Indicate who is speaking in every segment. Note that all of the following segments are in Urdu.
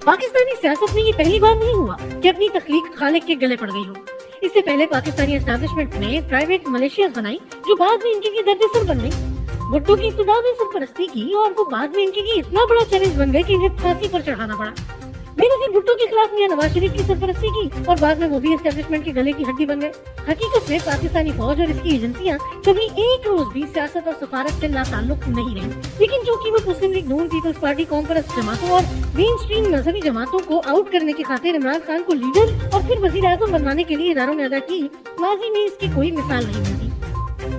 Speaker 1: پاکستانی سیاست میں یہ پہلی بار نہیں ہوا کہ اپنی تخلیق خالق کے گلے پڑ گئی ہو. اس سے پہلے پاکستانی اسٹیبلشمنٹ نے پرائیویٹ ملیشیاز بنائی جو بعد میں ان کے لیے درد سر بن گئی. بھٹو کی ابتدا میں سرپرستی کی اور وہ بعد میں ان کے لیے اتنا بڑا چیلنج بن گئے کہ انہیں پھانسی پر چڑھانا پڑا. بے نظیر بھٹو کے خلاف میاں نواز شریف کی سرپرستی کی اور بعد میں وہ بھی اسٹیبلشمنٹ کے گلے کی ہڈی بن گئے. حقیقت میں پاکستانی فوج اور اس کی ایجنسیاں کبھی ایک روز بھی سیاست اور سفارت سے لا تعلق نہیں رہی, لیکن چونکہ وہ مسلم لیگ نون, پیپلز پارٹی, قوم پرست جماعتوں اور مین اسٹریم مذہبی جماعتوں کو آؤٹ کرنے کی خاطر عمران خان کو لیڈر اور پھر وزیر اعظم بنوانے کے لیے اداروں نے ادا کی, ماضی میں اس کی کوئی مثال نہیں ملتی.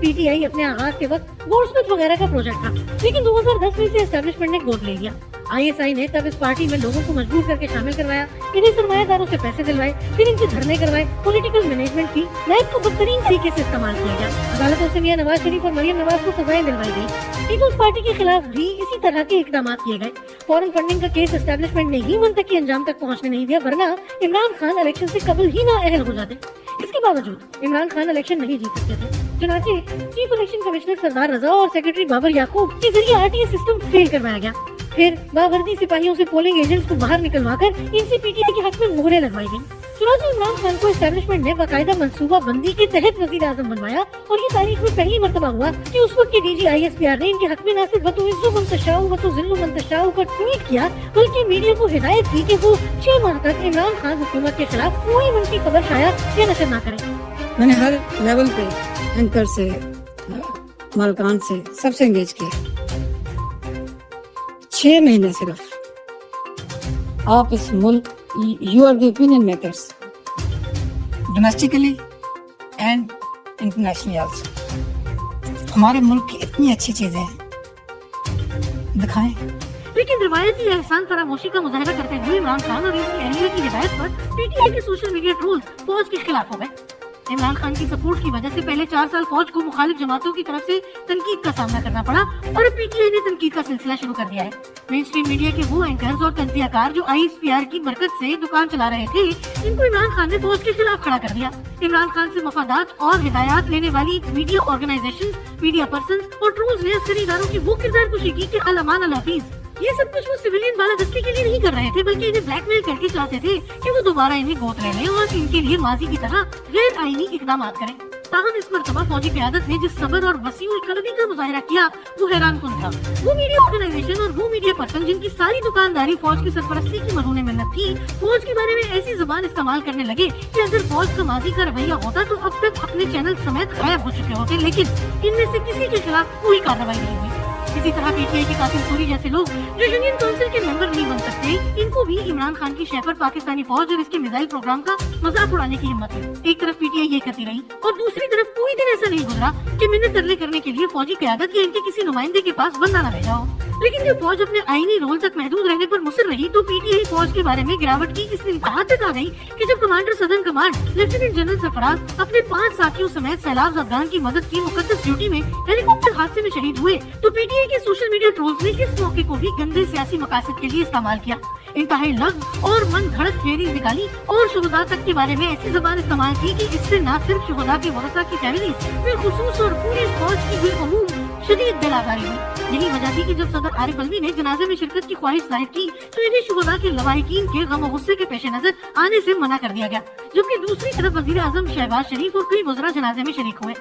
Speaker 1: پی ٹی آئی اپنے آغاز کے وقت گورسمت وغیرہ کا پروجیکٹ تھا, لیکن 2010 میں اسے اسٹیبلشمنٹ نے گود لے لیا. آئی ایس آئی نے تب اس پارٹی میں لوگوں کو مجبور کر کے شامل کروایا, انہیں سرمایہ داروں سے پیسے دلوائے, پھر ان سے دھرنے کروائے, پولیٹیکل مینجمنٹ کی, نیب کو بدترین طریقے سے استعمال کیا گیا. عدالتوں سے میاں نواز شریف اور مریم نواز کو سزائیں دلوائی گئی. پیپلز پارٹی کے خلاف بھی اسی طرح کے اقدامات کیے گئے. فورن فنڈنگ کا کیس اسٹیبلشمنٹ نے ہی منطقی انجام تک پہنچنے نہیں دیا, ورنہ عمران خان الیکشن سے قبل ہی نااہل ہو جاتے. اس کے باوجود عمران خان الیکشن نہیں جیت سکتے تھے. چنانچہ چیف الیکشن کمشنر سردار رضا اور سیکرٹری بابر یعقوب کے ذریعے R T S system fail کروایا گیا. پھر باوردی سپاہیوں سے پولنگ ایجنٹس کو باہر نکلوا کر ان سے پی ٹی آئی کے حق میں مہریں لگوائی گئی. چنانچہ عمران خان کو اسٹیبلشمنٹ نے باقاعدہ منصوبہ بندی کے تحت وزیر اعظم بنوایا, اور یہ تاریخ میں پہلی مرتبہ ہوا کہ اس وقت کے D G I S P R نے ان کے حق میں نہ صرف وتعز من تشاء وتذل من تشاء کا ٹویٹ کیا, بلکہ میڈیا کو ہدایت کی کہ وہ 6 ماہ تک عمران خان حکومت کے خلاف کوئی منفی خبر شائع یا نشر نہ کریں.
Speaker 2: میں نے ہر لیول پہ اینکر سے, مالکان سے, سب سے انگیج کیا. 6 مہینے صرف آپ اس ملک, you are the opinion makers domestically and internationally also. ہمارے ملک کی اتنی اچھی چیزیں ہیں, دکھائیں.
Speaker 1: لیکن روایتی احسان فراموشی کا مظاہرہ کرتے ہوئے عمران خان اور ان کی اہلیہ کی ہدایت پر پی ٹی آئی کے سوشل میڈیا ٹرولز فوج کے خلاف ہو گئے. عمران خان کی سپورٹ کی وجہ سے پہلے 4 سال فوج کو مخالف جماعتوں کی طرف سے تنقید کا سامنا کرنا پڑا, اور اب پی ٹی آئی نے تنقید کا سلسلہ شروع کر دیا ہے. مین اسٹریم میڈیا کے وہ اینکرز اور تجزیہ کار جو آئی ایس پی آر کی برکت سے دکان چلا رہے تھے, ان کو عمران خان نے فوج کے خلاف کھڑا کر دیا. عمران خان سے مفادات اور ہدایات لینے والی میڈیا آرگنائزیشن, میڈیا پرسنز اور ٹرولز نے عسکری اداروں کی وہ کردار کشی کی کہ الامان الحفیظ. یہ سب کچھ وہ سویلین بالادستی کے لیے نہیں کر رہے تھے, بلکہ انہیں بلیک میل کر کے چاہتے تھے کہ وہ دوبارہ انہیں گود لے لیں اور ان کے لیے ماضی کی طرح غیر آئینی اقدامات کریں. تاہم اس مرتبہ فوجی قیادت نے جس صبر اور وسیع القلبی کا مظاہرہ کیا وہ حیران کن تھا. وہ میڈیا آرگنائزیشن اور وہ میڈیا پرسن جن کی ساری دکانداری فوج کی سرپرستی کی مرہون منت تھی, فوج کے بارے میں ایسی زبان استعمال کرنے لگے کہ اگر فوج کا ماضی کا رویہ ہوتا تو اب تک اپنے چینل سمیت غائب ہو چکے ہوتے, لیکن ان میں سے کسی کے خلاف کوئی کارروائی نہیں ہوئی. اسی طرح پی ٹی آئی کے قاسم سوری جیسے لوگ جو یونین کونسل کے ممبر نہیں بن سکتے, ان کو بھی عمران خان کی شہ پر پاکستانی فوج اور اس کے میزائل پروگرام کا مذاق اڑانے کی ہمت ہے. ایک طرف پی ٹی آئی یہ کرتی رہی اور دوسری طرف کوئی دن ایسا نہیں گزرا کہ منت ترلے کرنے کے لیے فوجی قیادت یا ان کے کسی نمائندے کے پاس بندہ نہ بھیجا ہو. لیکن جب فوج اپنے آئینی رول تک محدود رہنے پر مصر رہی تو پی ٹی آئی فوج کے بارے میں گراوٹ کی اس انتہا تک آ گئی کہ جب commander southern command lieutenant general Sarfaraz اپنے 5 ساتھیوں سمیت سیلاب زدگان کی مدد کی مقدس ڈیوٹی میں ہیلی کاپٹر حادثے میں شہید ہوئے, تو پی ٹی آئی کے سوشل میڈیا ٹرولز نے اس موقع کو بھی گندے سیاسی مقاصد کے لیے استعمال کیا. انتہائی لفظ اور من گھڑت تھیوری نکالی اور شہداء تک کے بارے میں ایسی زبان استعمال کی کہ اس سے نہ صرف شہداء کے ورثاء کی فیملیز بالخصوص اور پوری فوج کی بالعموم شدید دلآزاری ہوئی. یہی وجہ تھی کہ جب صدر عارف علوی نے جنازے میں شرکت کی خواہش ظاہر کی تو انہیں شہداء کے لواحقین کے غم و غصے کے پیش نظر آنے سے منع کر دیا گیا, جبکہ دوسری طرف وزیر اعظم شہباز شریف اور کئی وزراء جنازے میں شریک ہوئے.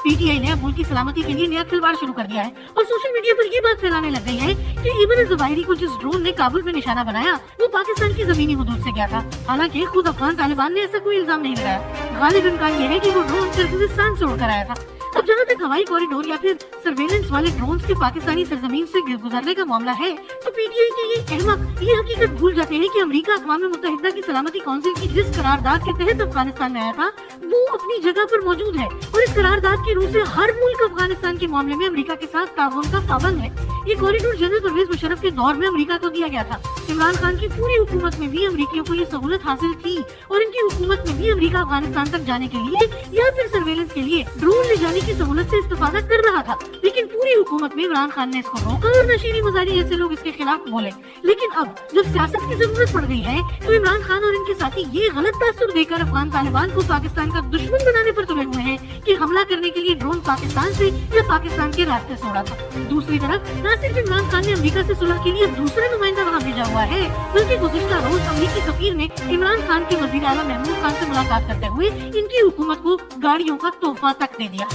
Speaker 1: پی ٹی آئی نے اب ملک کی سلامتی کے لیے نیا کھلواڑ شروع کر دیا ہے اور سوشل میڈیا پر یہ بات پھیلانے لگ گئی ہے کہ ایمن الظواہری کو جس ڈرون نے کابل میں نشانہ بنایا وہ پاکستان کی زمینی حدود سے گیا تھا. حالانکہ خود افغان طالبان نے ایسا کوئی الزام نہیں لگایا. غالب امکان یہ ہے کہ وہ ڈرون کرغزستان سے اڑ کر آیا تھا. اب جہاں تک ہوائی کوریڈور یا پھر سرویلنس والے ڈرونز کے پاکستانی سرزمین سے گزرنے کا معاملہ ہے تو پی ٹی آئی کے یہ احمق یہ حقیقت بھول جاتے ہیں کہ امریکہ اقوام متحدہ کی سلامتی کونسل کی جس قرارداد کے تحت افغانستان میں آیا تھا وہ اپنی جگہ پر موجود ہے, اور اس قرارداد کی روح سے ہر ملک افغانستان کے معاملے میں امریکہ کے ساتھ تعاون کا پابند ہے. یہ کوریڈور جنرل پرویز مشرف کے دور میں امریکہ کو دیا گیا تھا. عمران خان کی پوری حکومت میں بھی امریکیوں کو یہ سہولت حاصل تھی, اور ان کی حکومت میں بھی امریکہ افغانستان تک جانے کے لیے یا پھر سرویلنس کے لیے ڈرون لے جانے کی سہولت سے استفادہ کر رہا تھا. لیکن پوری حکومت میں عمران خان نے اس کو روکا اور نشیری مزاری جیسے لوگ اس کے خلاف بولے. لیکن اب جب سیاست کی ضرورت پڑ گئی ہے تو عمران خان اور ان کے ساتھی یہ غلط تاثر دے کر افغان طالبان کو پاکستان کا دشمن بنانے پر تلے ہوئے ہیں کہ کہ حملہ کرنے کے لیے ڈرون پاکستان سے یا پاکستان کے راستے سے اڑا تھا۔ دوسری طرف نہ صرف عمران خان نے امریکہ سے صلح کے لیے دوسرے نمائندہ وہاں بھیجا ہوا ہے، بلکہ گزشتہ روز امریکی سفیر نے عمران خان کے وزیر اعلیٰ محمود خان سے ملاقات کرتے ہوئے ان کی حکومت کو گاڑیوں کا تحفہ تک دے دیا۔